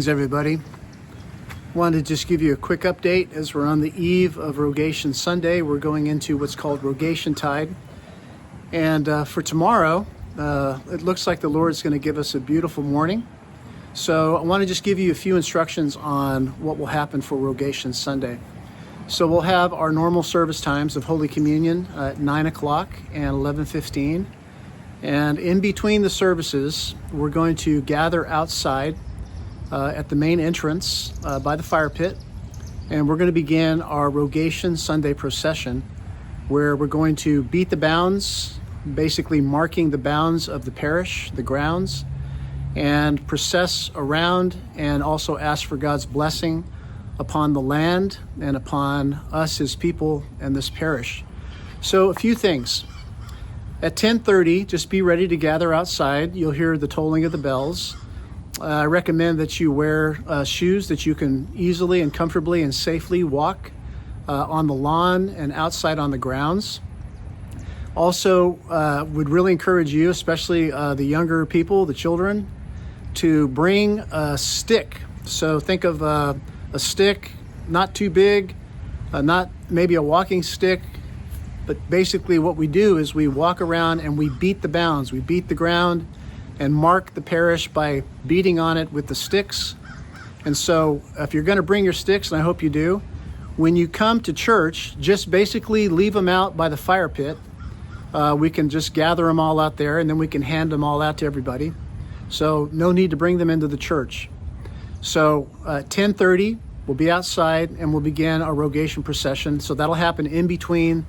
Greetings, everybody. Wanted to just give you a quick update as we're on the eve of Rogation Sunday. We're going into what's called Rogation Tide. And for tomorrow, it looks like the Lord's going to give us a beautiful morning. So I want to just give you a few instructions on what will happen for Rogation Sunday. So we'll have our normal service times of Holy Communion at 9 o'clock and 11:15. And in between the services, we're going to gather outside at the main entrance by the fire pit. And we're going to begin our Rogation Sunday procession, where we're going to beat the bounds, basically marking the bounds of the parish, the grounds, and process around and also ask for God's blessing upon the land and upon us, his people, and this parish. So a few things. At 10:30, just be ready to gather outside. You'll hear the tolling of the bells. I recommend that you wear shoes that you can easily and comfortably and safely walk on the lawn and outside on the grounds. Also, would really encourage you, especially the younger people, the children, to bring a stick. So think of a stick, not too big, not maybe a walking stick, but basically what we do is we walk around and we beat the bounds, we beat the ground and mark the parish by beating on it with the sticks. And so if you're going to bring your sticks, and I hope you do, when you come to church, just basically leave them out by the fire pit. We can just gather them all out there and then we can hand them all out to everybody. So no need to bring them into the church. So 10:30, we'll be outside and we'll begin our Rogation procession. So that'll happen in between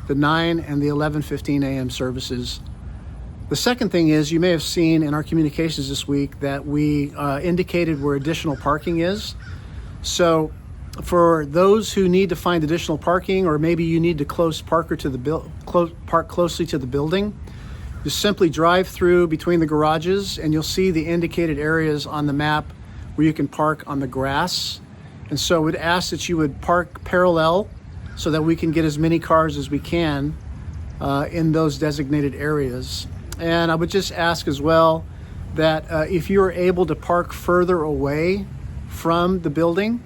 the 9 and the 11:15 a.m. services. The second thing is, you may have seen in our communications this week that we indicated where additional parking is. So for those who need to find additional parking, or maybe you need to park closely to the building, just simply drive through between the garages and you'll see the indicated areas on the map where you can park on the grass. And so we'd ask that you would park parallel so that we can get as many cars as we can in those designated areas. And I would just ask as well that if you're able to park further away from the building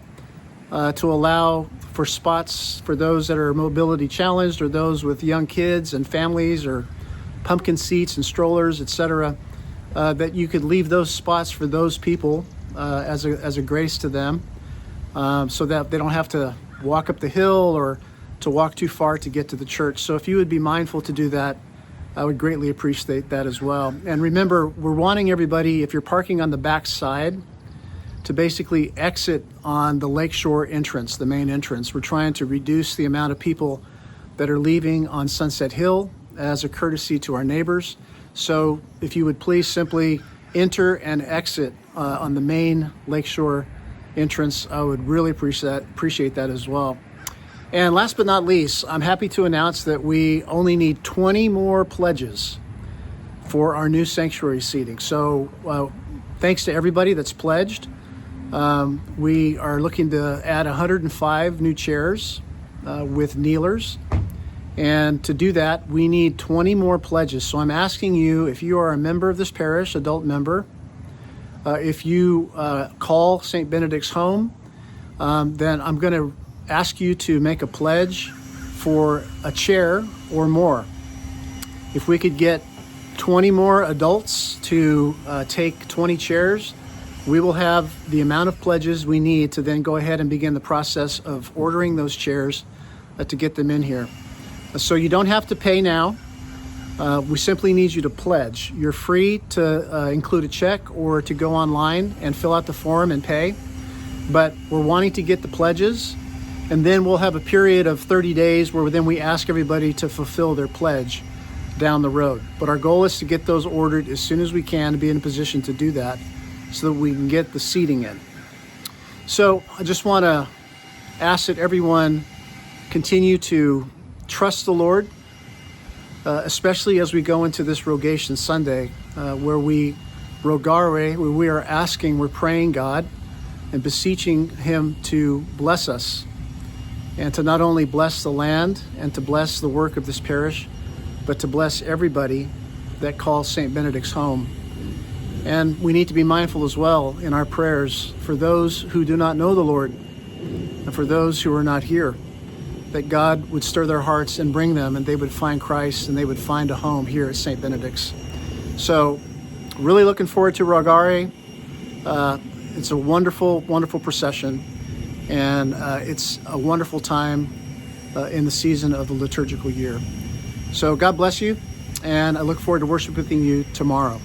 to allow for spots for those that are mobility challenged or those with young kids and families or pumpkin seats and strollers, etc., that you could leave those spots for those people as a grace to them, so that they don't have to walk up the hill or to walk too far to get to the church. So if you would be mindful to do that, I would greatly appreciate that as well. And remember, we're wanting everybody, if you're parking on the back side, to basically exit on the lakeshore entrance, the main entrance. We're trying to reduce the amount of people that are leaving on Sunset Hill as a courtesy to our neighbors. So if you would please simply enter and exit on the main lakeshore entrance, I would really appreciate that as well. And last but not least, I'm happy to announce that we only need 20 more pledges for our new sanctuary seating. So thanks to everybody that's pledged. We are looking to add 105 new chairs with kneelers. And to do that, we need 20 more pledges. So I'm asking you, if you are a member of this parish, adult member, if you call St. Benedict's home, then I'm going to ask you to make a pledge for a chair or more. If we could get 20 more adults to take 20 chairs, we will have the amount of pledges we need to then go ahead and begin the process of ordering those chairs to get them in here. So you don't have to pay now. We simply need you to pledge. You're free to include a check or to go online and fill out the form and pay. But we're wanting to get the pledges, and then we'll have a period of 30 days where then we ask everybody to fulfill their pledge down the road. But our goal is to get those ordered as soon as we can, to be in a position to do that so that we can get the seating in. So I just want to ask that everyone continue to trust the Lord, especially as we go into this Rogation Sunday, where we rogare, where we are asking, we're praying God and beseeching Him to bless us, and to not only bless the land and to bless the work of this parish, but to bless everybody that calls St. Benedict's home. And we need to be mindful as well in our prayers for those who do not know the Lord and for those who are not here, that God would stir their hearts and bring them, and they would find Christ and they would find a home here at St. Benedict's. So really looking forward to Rogare. It's a wonderful, wonderful procession, and it's a wonderful time in the season of the liturgical year. So God bless you, and I look forward to worshiping with you tomorrow.